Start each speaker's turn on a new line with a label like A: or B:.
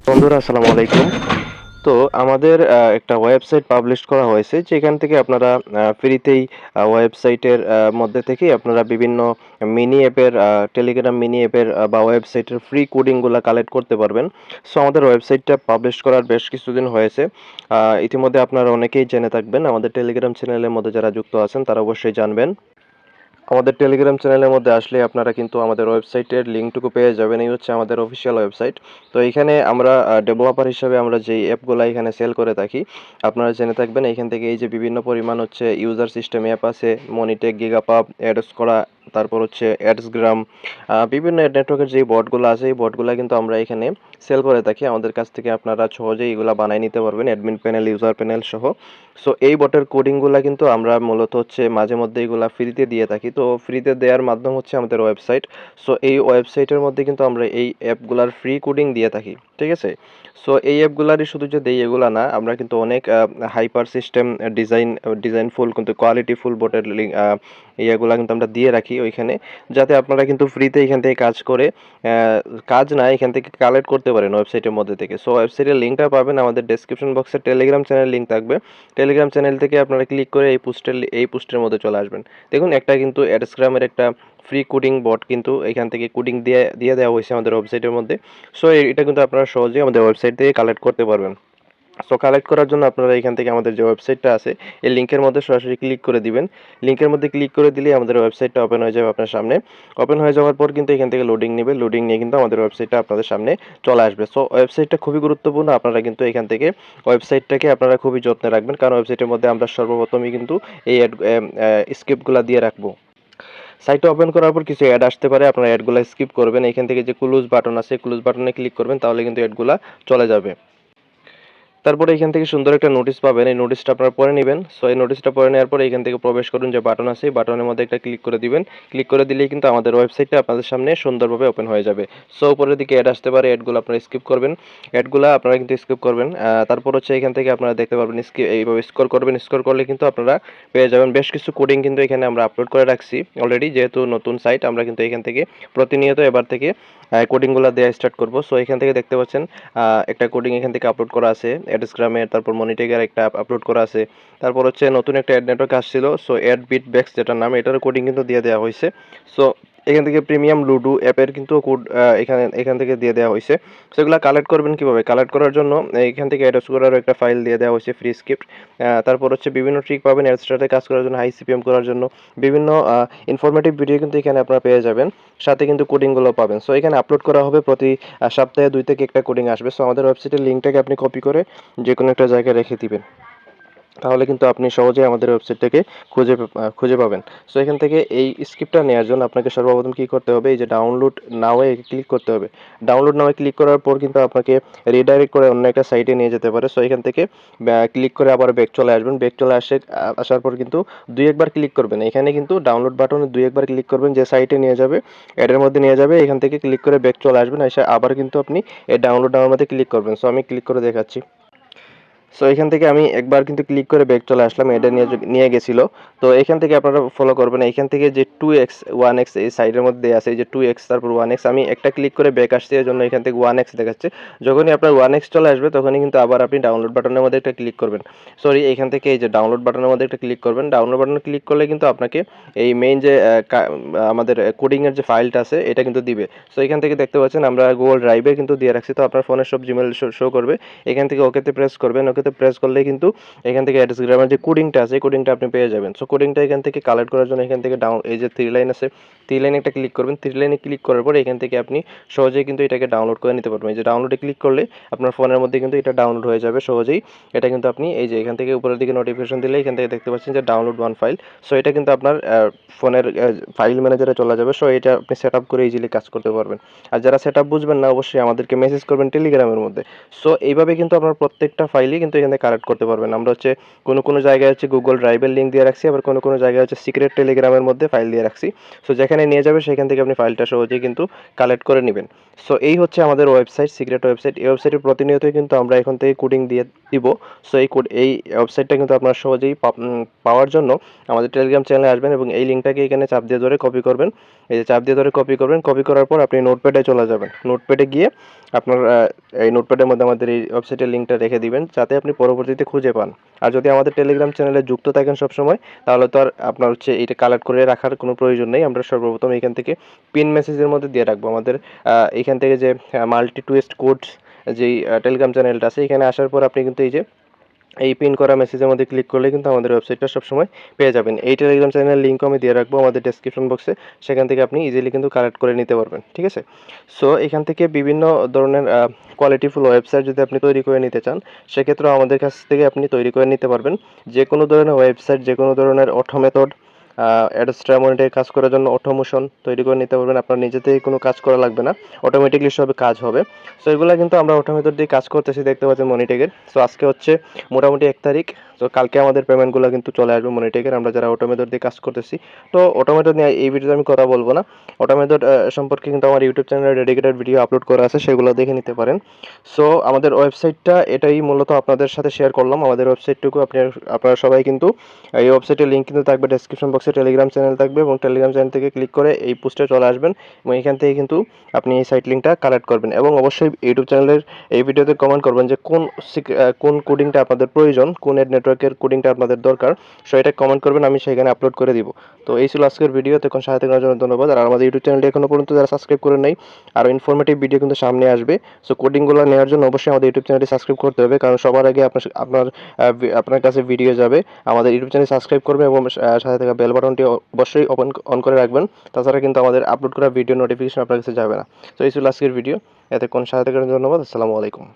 A: বন্ধুরা আসসালামু আলাইকুম। তো আমাদের একটা ওয়েবসাইট পাবলিশ করা হয়েছে যেখান থেকে আপনারা ফ্রিতেই ওয়েবসাইটের মধ্যে থেকেই আপনারা বিভিন্ন মিনি অ্যাপের টেলিগ্রাম মিনি অ্যাপের বা ওয়েবসাইটের ফ্রি কোডিংগুলা কালেক্ট করতে পারবেন। সো আমাদের ওয়েবসাইটটা পাবলিশ করার বেশ কিছুদিন হয়েছে। ইতিমধ্যে আপনারা অনেকেই জেনে থাকবেন। আমাদের টেলিগ্রাম চ্যানেলের মধ্যে যারা যুক্ত আছেন তারা অবশ্যই জানবেন। আমাদের টেলিগ্রাম চ্যানেলের মধ্যে আসলে আপনারা কিন্তু আমাদের ওয়েবসাইটের লিঙ্কটুকু পেয়ে যাবেন। এই হচ্ছে আমাদের অফিসিয়াল ওয়েবসাইট। তো এইখানে আমরা ডেভেলপার হিসাবে আমরা যেই অ্যাপগুলা এখানে সেল করে থাকি, আপনারা জেনে থাকবেন এইখান থেকে এই যে বিভিন্ন পরিমাণ হচ্ছে ইউজার সিস্টেম অ্যাপ আছে, মনিটেক, গিগাপাব, অ্যাডস করা, তারপর হচ্ছে অ্যাডসগ্রাম, বিভিন্ন নেটওয়ার্কের যে বটগুলো আছে এই বটগুলা কিন্তু আমরা এখানে সেল করে থাকি। আমাদের কাছ থেকে আপনারা সহজেই এগুলা বানায় নিতে পারবেন অ্যাডমিন প্যানেল, ইউজার প্যানেল সহ। সো এই বটের কোডিংগুলা কিন্তু আমরা মূলত হচ্ছে মাঝে মধ্যে এগুলা ফ্রিতে দিয়ে থাকি। তো ফ্রিতে দেওয়ার মাধ্যম হচ্ছে আমাদের ওয়েবসাইট। সো এই ওয়েবসাইটের মধ্যে কিন্তু আমরা এই অ্যাপগুলার ফ্রি কোডিং দিয়ে থাকি। ঠিক আছে? সো এই অ্যাপগুলারই শুধু যে দেই এগুলা না, আমরা কিন্তু অনেক হাইপার সিস্টেম ডিজাইনফুল কিন্তু কোয়ালিটিফুল বটের ইয়েগুলা কিন্তু আমরা দিয়ে রাখি ওইখানে। যাতে আপনারা কিন্তু ফ্রিতে এখান থেকে কাজ করে কাজ না এখান থেকে কালেক্ট করতে পারেন ওয়েবসাইটের মধ্যে থেকে। সো ওয়েবসাইটের লিঙ্কটা পাবেন আমাদের ডেসক্রিপশন বক্সে টেলিগ্রাম চ্যানেল লিঙ্ক থাকবে। টেলিগ্রাম চ্যানেল থেকে আপনারা ক্লিক করে এই পোস্টের মধ্যে চলে আসবেন। দেখুন একটা কিন্তু অ্যাডস্ক্রামের একটা ফ্রি কোডিং বট কিন্তু এখান থেকে কোডিং দিয়ে দেওয়া হয়েছে আমাদের ওয়েবসাইটের মধ্যে। সো এটা কিন্তু আপনারা সহজেই আমাদের ওয়েবসাইট থেকে কালেক্ট করতে পারবেন। সো কালেক্ট করার জন্য আপনারা এখান থেকে আমাদের যে ওয়েবসাইটটা আছে এই লিঙ্কের মধ্যে সরাসরি ক্লিক করে দিবেন। লিঙ্কের মধ্যে ক্লিক করে দিলেই আমাদের ওয়েবসাইটটা ওপেন হয়ে যাবে আপনার সামনে। ওপেন হয়ে যাওয়ার পর কিন্তু এখান থেকে লোডিং নেবে। লোডিং নিয়ে কিন্তু আমাদের ওয়েবসাইটটা আপনাদের সামনে চলে আসবে। সো ওয়েবসাইটটা খুবই গুরুত্বপূর্ণ। আপনারা কিন্তু এখান থেকে ওয়েবসাইটটাকে আপনারা খুবই যত্নে রাখবেন। কারণ ওয়েবসাইটের মধ্যে আমরা সর্বপ্রথমই কিন্তু এই স্ক্রিপ্টগুলা দিয়ে রাখবো। সাইটটা ওপেন করার পর কিছু অ্যাড আসতে পারে, আপনারা অ্যাডগুলা স্কিপ করবেন। এখান থেকে যে ক্লোজ বাটন আছে ক্লোজ বাটনে ক্লিক করবেন, তাহলে কিন্তু অ্যাডগুলা চলে যাবে। তারপরে এখান থেকে সুন্দর একটা নোটিশ পাবেন, এই নোটিশটা আপনারা পড়ে নেবেন। সো এই নোটিশটা পড়ে নেওয়ার পরে এখান থেকে প্রবেশ করুন, যে বাটন আছে এই বাটনের মধ্যে একটা ক্লিক করে দিবেন। ক্লিক করে দিলেই কিন্তু আমাদের ওয়েবসাইটটা আপনাদের সামনে সুন্দরভাবে ওপেন হয়ে যাবে। সো উপরের দিকে অ্যাড আসতে পারে, অ্যাডগুলো আপনারা স্কিপ করবেন। অ্যাডগুলা আপনারা কিন্তু স্কিপ করবেন। তারপর হচ্ছে এখান থেকে আপনারা দেখতে পারবেন এইভাবে স্ক্রল করবেন। স্ক্রল করলে কিন্তু আপনারা পেয়ে যাবেন বেশ কিছু কোডিং কিন্তু এখানে আমরা আপলোড করে রাখছি অলরেডি। যেহেতু নতুন সাইট, আমরা কিন্তু এখান থেকে প্রতিনিয়ত এবার থেকে কোডিংগুলো দেওয়া স্টার্ট করব। সো এখান থেকে দেখতে পাচ্ছেন একটা কোডিং এখান থেকে আপলোড করা আছে অ্যাডস্ক্রামের, তারপর মনিটেকের একটা আপলোড করা আছে। তারপর হচ্ছে নতুন একটা অ্যাড নেটওয়ার্ক আসছিল, সো অ্যাড বিটব্যাক্স যেটার নাম, এটার কোডিং কিন্তু দিয়ে দেওয়া হয়েছে। সো এখান থেকে প্রিমিয়াম লুডো অ্যাপের কিন্তু কোড এখান থেকে দিয়ে দেওয়া হয়েছে। সেগুলো কালেক্ট করবেন কিভাবে? কালেক্ট করার জন্য এখান থেকে অ্যাডস করার একটা ফাইল দিয়ে দেওয়া হয়েছে ফ্রি স্ক্রিপ্ট। তারপর হচ্ছে বিভিন্ন ট্রিক পাবেন অ্যাডস্টারে কাজ করার জন্য, হাই সিপিএম করার জন্য বিভিন্ন ইনফরমেটিভ ভিডিও কিন্তু এখানে আপনারা পেয়ে যাবেন। সাথে কিন্তু কোডিংগুলো পাবেন। সো এখানে আপলোড করা হবে প্রতি সপ্তাহে 2 থেকে 1টা কোডিং আসবে। সো আমাদের ওয়েবসাইটের লিঙ্কটাকে আপনি কপি করে যেকোনো একটা জায়গায় রেখে দিবেন। তাহলে কিন্তু আপনি সহজেই আমাদের ওয়েবসাইটটাকে খুঁজে পাবেন। সো এখান থেকে এই স্ক্রিপ্টটা নেওয়ার জন্য আপনাকে সর্বপ্রথম কী করতে হবে? এই যে ডাউনলোড নাও এ ক্লিক করতে হবে। ডাউনলোড নাও এ ক্লিক করার পর কিন্তু আপনাকে রিডাইরেক্ট করে অন্য একটা সাইটে নিয়ে যেতে পারে। সো এখান থেকে ক্লিক করে আবার ব্যাক চলে আসবেন। ব্যাক চলে আসার পর কিন্তু 2-1 বার ক্লিক করবেন। এখানে কিন্তু ডাউনলোড বাটনে 2-1 বার ক্লিক করবেন, যে সাইটে নিয়ে যাবে, অ্যাডের মধ্যে নিয়ে যাবে। এখান থেকে ক্লিক করে ব্যাক চলে আসবেন। এসে আবার কিন্তু আপনি এই ডাউনলোড নাওয়ের মধ্যে ক্লিক করবেন। সো আমি ক্লিক করে দেখাচ্ছি। সো এখান থেকে আমি একবার কিন্তু ক্লিক করে ব্যাক চলে আসলাম, এটা নিয়ে গেছিল। তো এখান থেকে আপনারা ফলো করবেন, এখান থেকে যে 2x 1x এই সাইডের মধ্যে আছে, এই যে 2x তারপর 1x, আমি একটা ক্লিক করে ব্যাক আসছি, এর জন্য এখান থেকে 1x দেখাচ্ছে। যখনই আপনার 1x চলে আসবে তখনই কিন্তু আবার আপনি ডাউনলোড বাটনের মধ্যে একটা ক্লিক করবেন। সরি, এখান থেকে এই যে ডাউনলোড বাটনের মধ্যে একটা ক্লিক করবেন। ডাউনলোড বাটনে ক্লিক করলে কিন্তু আপনাকে এই মেইন যে আমাদের কোডিংয়ের যে ফাইলটা আছে এটা কিন্তু দিবে। সো এখান থেকে দেখতে পাচ্ছেন আমরা গুগল ড্রাইভে কিন্তু দিয়ে রাখছি। তো আপনার ফোনের সব জিমেল শো করবে। এখান থেকে ওকেতে প্রেস করবেন। ওকেতে প্রেস করলে কিন্তু এখান থেকে অ্যাডস্ক্রামের যে কোডিংটা আছে কোডিংটা আপনি পেয়ে যাবেন। সো কোডিংটা এখান থেকে কালেক্ট করার জন্য এখান থেকে এই যে 3 লাইন আছে, 3 লাইনে একটা ক্লিক করবেন। 3 লাইনে ক্লিক করার পর এখান থেকে আপনি সহজেই কিন্তু এটাকে ডাউনলোড করে নিতে পারবেন। এই যে ডাউনলোডে ক্লিক করলে আপনার ফোনের মধ্যে কিন্তু এটা ডাউনলোড হয়ে যাবে সহজেই। এটা কিন্তু আপনি এই যে এখান থেকে উপরের দিকে নোটিফিকেশন দিলে এখান থেকে দেখতে পাচ্ছেন যে ডাউনলোড 1 ফাইল। সো এটা কিন্তু আপনার ফোনের ফাইল ম্যানেজারে চলে যাবে। সো এটা আপনি সেট আপ করে ইজিলি কাজ করতে পারবেন। আর যারা সেট আপ বুঝবেন না অবশ্যই আমাদেরকে মেসেজ করবেন টেলিগ্রামের মধ্যে। সো এইভাবে কিন্তু আপনার প্রত্যেকটা ফাইলই কিন্তু এখানে কালেক্ট করতে পারবেন। আমরা হচ্ছে কোনো জায়গায় হচ্ছে গুগল ড্রাইভের লিঙ্ক দিয়ে রাখছি, আবার কোনো জায়গায় হচ্ছে সিক্রেট টেলিগ্রামের মধ্যে ফাইল দিয়ে রাখছি। সো যেখানে নিয়ে যাবে সেখান থেকে আপনি ফাইলটা সহজেই কিন্তু কালেক্ট করে নেবেন। সো এই হচ্ছে আমাদের ওয়েবসাইট, সিক্রেট ওয়েবসাইট। এই ওয়েবসাইটে প্রতিনিয়তই কিন্তু আমরা এখন থেকে কোডিং দিয়ে দিব। সো এই ওয়েবসাইটটা কিন্তু আপনারা সহজেই পাওয়ার জন্য আমাদের টেলিগ্রাম চ্যানেলে আসবেন এবং এই লিঙ্কটাকে এখানে চাপ দিয়ে ধরে কপি করবেন। এই যে চাপ দিয়ে ধরে কপি করবেন, কপি করার পর আপনি নোটপ্যাডে চলে যাবেন। নোটপ্যাডে গিয়ে আপনার এই নোটপ্যাডের মধ্যে আমাদের এই ওয়েবসাইটের লিঙ্কটা রেখে দিবেন যাতে আপনি পরবর্তীতে খুঁজে পান। আর যদি আমাদের টেলিগ্রাম চ্যানেলে যুক্ত থাকেন সবসময়, তাহলে তো আর আপনার হচ্ছে এটা কালেক্ট করে রাখার কোনো প্রয়োজন নেই। আমরা সর্বপ্রথম এখান থেকে পিন মেসেজের মধ্যে দিয়ে রাখবো আমাদের এখান থেকে যে মাল্টি টুইস্ট কোডস যেই টেলিগ্রাম চ্যানেলটা আছে, এখানে আসার পর আপনি কিন্তু এই পিন করা মেসেজের মধ্যে ক্লিক করলে কিন্তু আমাদের ওয়েবসাইটটা সবসময় পেয়ে যাবেন। এই টেলিগ্রাম চ্যানেলের লিঙ্কও আমি দিয়ে রাখবো আমাদের ডেসক্রিপশন বক্সে, সেখান থেকে আপনি ইজিলি কিন্তু কালেক্ট করে নিতে পারবেন, ঠিক আছে? সো এখান থেকে বিভিন্ন ধরনের কোয়ালিটিফুল ওয়েবসাইট যদি আপনি তৈরি করে নিতে চান, সেক্ষেত্রেও আমাদের কাছ থেকে আপনি তৈরি করে নিতে পারবেন। যে কোনো ধরনের ওয়েবসাইট, যে কোনো ধরনের অটো মেথড, অ্যাডস্ট্রা মনিটরে কাজ করার জন্য অটোমেশন তৈরি করে নিতে পারবেন। আপনার নিজে থেকে কোনো কাজ করা লাগবে না, অটোমেটিকলি সব কাজ হবে। সো এগুলো কিন্তু আমরা অটো মেথড দিয়ে কাজ করতেছি, দেখতে পাচ্ছেন মনিটেকের। সো আজকে হচ্ছে মোটামুটি 1 তারিখ। তো কালকে আমাদের পেমেন্টগুলো কিন্তু চলে আসবে মনিটেকের, আমরা যারা অটো মেথড দিয়ে কাজ করতেছি। তো অটো মেথড নিয়ে এই ভিডিওতে আমি কথা বলবো না। অটো মেথড সম্পর্কে কিন্তু আমার ইউটিউব চ্যানেলে ডেডিকেটেড ভিডিও আপলোড করা আছে, সেগুলো দেখে নিতে পারেন। সো আমাদের ওয়েবসাইটটা এটাই মূলত আপনাদের সাথে শেয়ার করলাম। আমাদের ওয়েবসাইটটুকু আপনারা সবাই কিন্তু এই ওয়েবসাইটের লিঙ্ক কিন্তু থাকবে ডেসক্রিপশন বক্সে, টেলিগ্রাম চ্যানেল থাকবে এবং টেলিগ্রাম চ্যানেল থেকে ক্লিক করে এই পোস্টে চলে আসবেন এবং এখান থেকে কিন্তু আপনি এই সাইট লিঙ্কটা কালেক্ট করবেন। এবং অবশ্যই ইউটিউব চ্যানেলের এই ভিডিওতে কমেন্ট করবেন যে কোন কোডিংটা আপনাদের প্রয়োজন, কোন নেটওয়ার্কের কোডিংটা আপনাদের দরকার। সো এটা কমেন্ট করবেন, আমি সেখানে আপলোড করে দিব। তো এই ছিল আজকের ভিডিও। তখন সহায়তা করার জন্য ধন্যবাদ। আর আমাদের ইউটিউব চ্যানেলটি এখনো পর্যন্ত যারা সাবস্ক্রাইব করেন নাই, আরও ইনফরমেটিভ ভিডিও কিন্তু সামনে আসবে। সো কোডিংগুলো নেওয়ার জন্য অবশ্যই আমাদের ইউটিউব চ্যানেলটি সাবস্ক্রাইব করতে হবে, কারণ সবার আগে আপনার কাছে ভিডিও যাবে। আমাদের ইউটিউব চ্যানেল সাবস্ক্রাইব করবেন এবং সাথে থাকা বেল বাটনটি অবশ্যই অন করে রাখবেন। তাছাড়া কিন্তু আমাদের আপলোড করা ভিডিও নোটিফিকেশন আপনার কাছে যাবে না। তো এই ছিল আজকের ভিডিও। এতক্ষণ সহায়তা করার জন্য ধন্যবাদ। আসসালামু আলাইকুম।